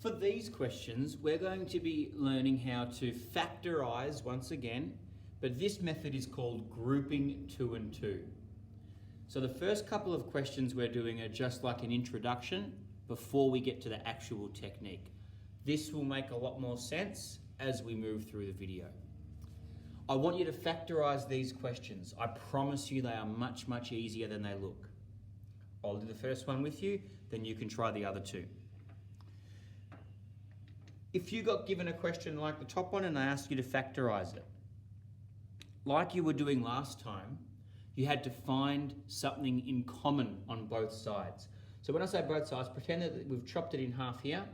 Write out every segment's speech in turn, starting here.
For these questions, we're going to be learning how to factorize once again, but this method is called grouping 2 and 2. So the first couple of questions we're doing are just like an introduction before we get to the actual technique. This will make a lot more sense as we move through the video. I want you to factorize these questions. I promise you they are much, much easier than they look. I'll do the first one with you, then you can try the other two. If you got given a question like the top one and I asked you to factorize it, like you were doing last time, you had to find something in common on both sides. So when I say both sides, pretend that we've chopped it in half here.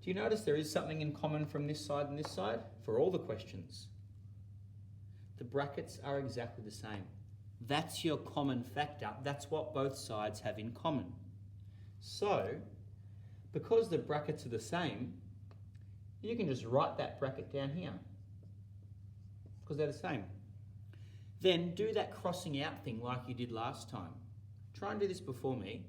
Do you notice there is something in common from this side and this side for all the questions? The brackets are exactly the same. That's your common factor. That's what both sides have in common. So, because the brackets are the same, you can just write that bracket down here because they're the same. Then do that crossing out thing like you did last time. Try and do this before me.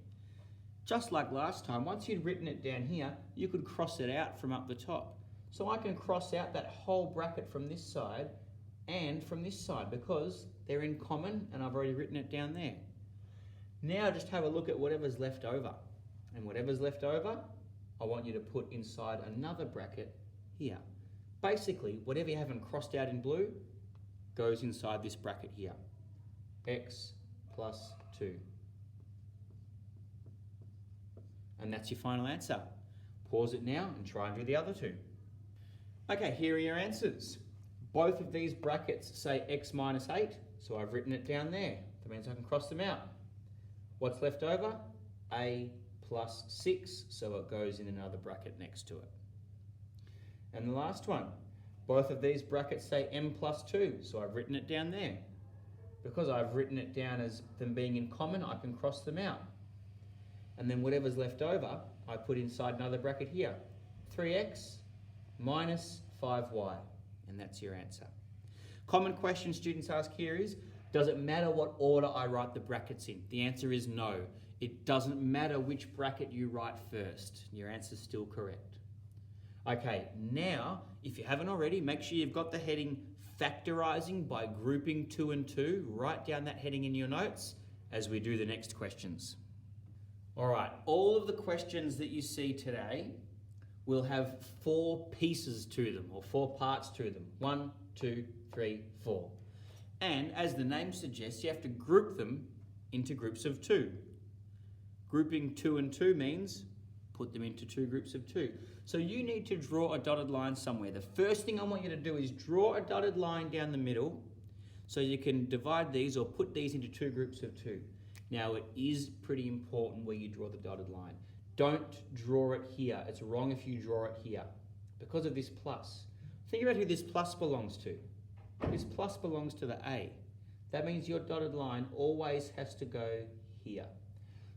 Just like last time, once you'd written it down here, you could cross it out from up the top. So I can cross out that whole bracket from this side and from this side because they're in common and I've already written it down there. Now just have a look at whatever's left over. And whatever's left over, I want you to put inside another bracket here. Basically, whatever you haven't crossed out in blue goes inside this bracket here. X plus 2. And that's your final answer. Pause it now and try and do the other two. Okay, here are your answers. Both of these brackets say x minus 8, so I've written it down there. That means I can cross them out. What's left over? A plus 6, so it goes in another bracket next to it. And the last one, both of these brackets say m plus 2, so I've written it down there. Because I've written it down as them being in common, I can cross them out. And then whatever's left over, I put inside another bracket here. 3x minus 5y, and that's your answer. Common question students ask here is, does it matter what order I write the brackets in? The answer is no. It doesn't matter which bracket you write first. Your answer's still correct. Okay, now, if you haven't already, make sure you've got the heading Factorising by grouping 2 and 2. Write down that heading in your notes as we do the next questions. All right, all of the questions that you see today will have 4 pieces to them, or 4 parts to them. 1, 2, 3, 4. And as the name suggests, you have to group them into groups of 2. Grouping 2 and 2 means put them into 2 groups of 2. So you need to draw a dotted line somewhere. The first thing I want you to do is draw a dotted line down the middle so you can divide these or put these into 2 groups of 2. Now it is pretty important where you draw the dotted line. Don't draw it here. It's wrong if you draw it here because of this plus. Think about who this plus belongs to. This plus belongs to the A. That means your dotted line always has to go here.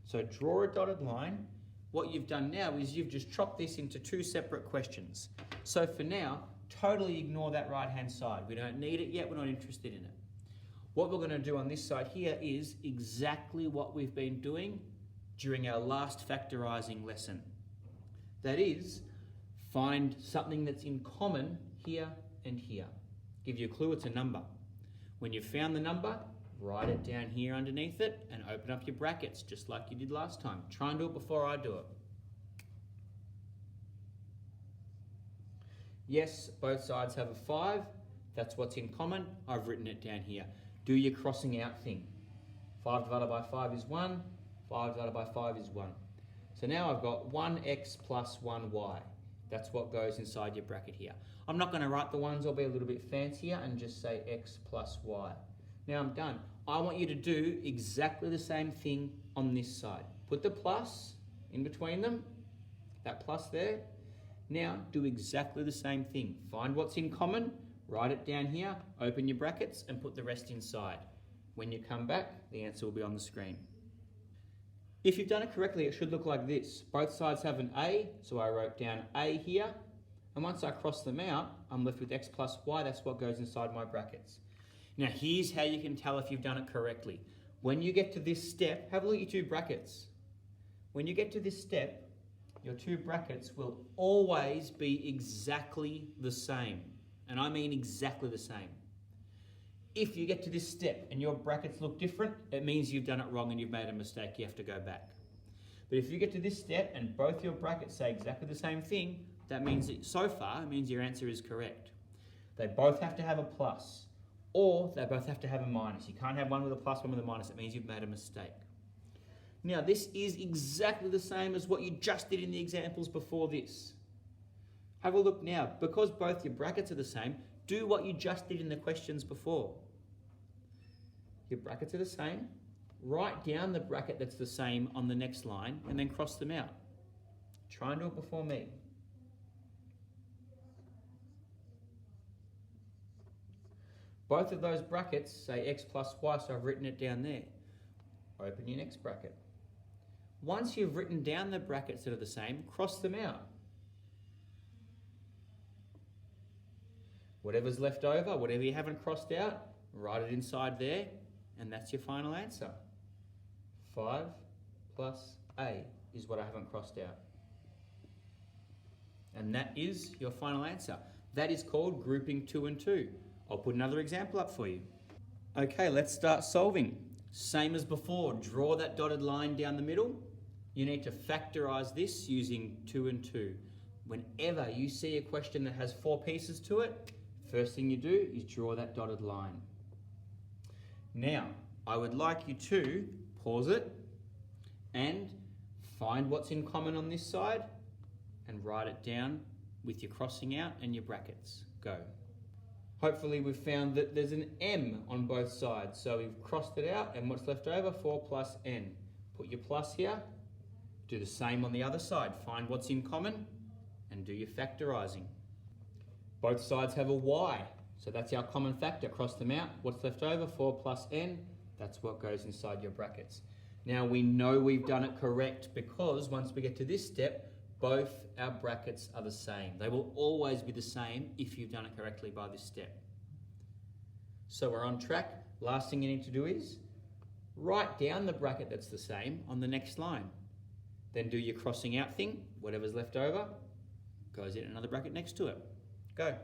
So draw a dotted line. What you've done now is you've just chopped this into 2 separate questions. So for now, totally ignore that right-hand side. We don't need it yet. We're not interested in it. What we're going to do on this side here is exactly what we've been doing during our last factorising lesson. That is, find something that's in common here and here. Give you a clue, it's a number. When you've found the number, write it down here underneath it and open up your brackets just like you did last time. Try and do it before I do it. Yes, both sides have a 5. That's what's in common. I've written it down here. Do your crossing out thing. 5 divided by 5 is 1. 5 divided by 5 is 1. So now I've got 1x plus 1y. That's what goes inside your bracket here. I'm not going to write the ones, I'll be a little bit fancier and just say x plus y. Now I'm done. I want you to do exactly the same thing on this side. Put the plus in between them, that plus there. Now do exactly the same thing. Find what's in common, write it down here, open your brackets and put the rest inside. When you come back, the answer will be on the screen. If you've done it correctly, it should look like this. Both sides have an A, so I wrote down A here. And once I cross them out, I'm left with x plus y. That's what goes inside my brackets. Now here's how you can tell if you've done it correctly. When you get to this step, have a look at your 2 brackets. When you get to this step, your two brackets will always be exactly the same. And I mean exactly the same. If you get to this step and your brackets look different, it means you've done it wrong and you've made a mistake. You have to go back. But if you get to this step and both your brackets say exactly the same thing, that means that so far, it means your answer is correct. They both have to have a plus, or they both have to have a minus. You can't have one with a plus, one with a minus. It means you've made a mistake. Now, this is exactly the same as what you just did in the examples before this. Have a look now. Because both your brackets are the same, do what you just did in the questions before. Your brackets are the same. Write down the bracket that's the same on the next line and then cross them out. Try and do it before me. Both of those brackets say x plus y, so I've written it down there. Open your next bracket. Once you've written down the brackets that are the same, cross them out. Whatever's left over, whatever you haven't crossed out, write it inside there, and that's your final answer. 5 plus a is what I haven't crossed out. And that is your final answer. That is called grouping 2 and 2. I'll put another example up for you. Okay, let's start solving. Same as before, draw that dotted line down the middle. You need to factorise this using 2 and 2. Whenever you see a question that has 4 pieces to it, first thing you do is draw that dotted line. Now, I would like you to pause it and find what's in common on this side and write it down with your crossing out and your brackets. Go. Hopefully we've found that there's an m on both sides, so we've crossed it out, and what's left over? 4 plus n. Put your plus here. Do the same on the other side. Find what's in common and do your factorising. Both sides have a y, so that's our common factor. Cross them out. What's left over? 4 plus n. That's what goes inside your brackets. Now we know we've done it correct because once we get to this step, both our brackets are the same. They will always be the same if you've done it correctly by this step. So we're on track. Last thing you need to do is write down the bracket that's the same on the next line. Then do your crossing out thing. Whatever's left over goes in another bracket next to it. Go.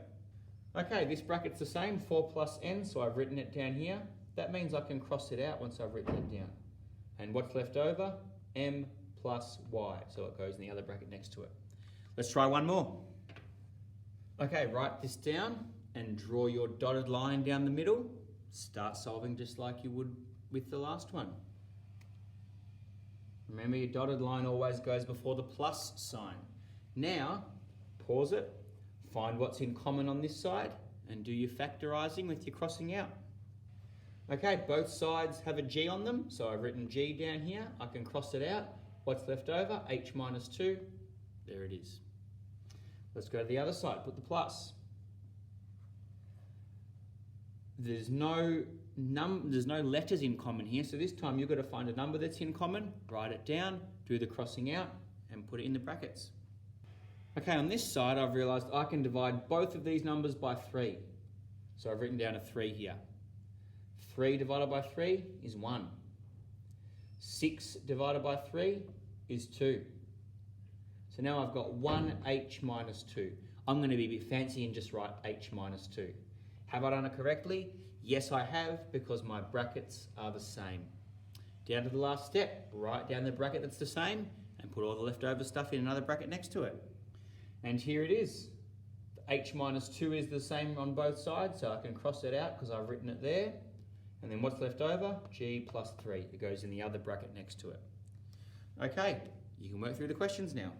Okay, this bracket's the same, 4 plus n, so I've written it down here. That means I can cross it out once I've written it down. And what's left over? M plus y, so it goes in the other bracket next to it. Let's try one more. Okay, write this down and draw your dotted line down the middle. Start solving just like you would with the last one. Remember, your dotted line always goes before the plus sign. Now, pause it, find what's in common on this side, and do your factorising with your crossing out. Okay, both sides have a g on them, so I've written g down here. I can cross it out. What's left over? H minus 2. There it is. Let's go to the other side. Put the plus. There's no letters in common here, so this time you've got to find a number that's in common, write it down, do the crossing out, and put it in the brackets. Okay, on this side I've realised I can divide both of these numbers by 3. So I've written down a 3 here. 3 divided by 3 is 1. 6 divided by 3 is 2. So now I've got 1h minus 2. I'm going to be a bit fancy and just write h minus 2. Have I done it correctly? Yes, I have, because my brackets are the same. Down to the last step, write down the bracket that's the same and put all the leftover stuff in another bracket next to it. And here it is. H minus 2 is the same on both sides, so I can cross it out because I've written it there. And then what's left over? G plus 3. It goes in the other bracket next to it. Okay, you can work through the questions now.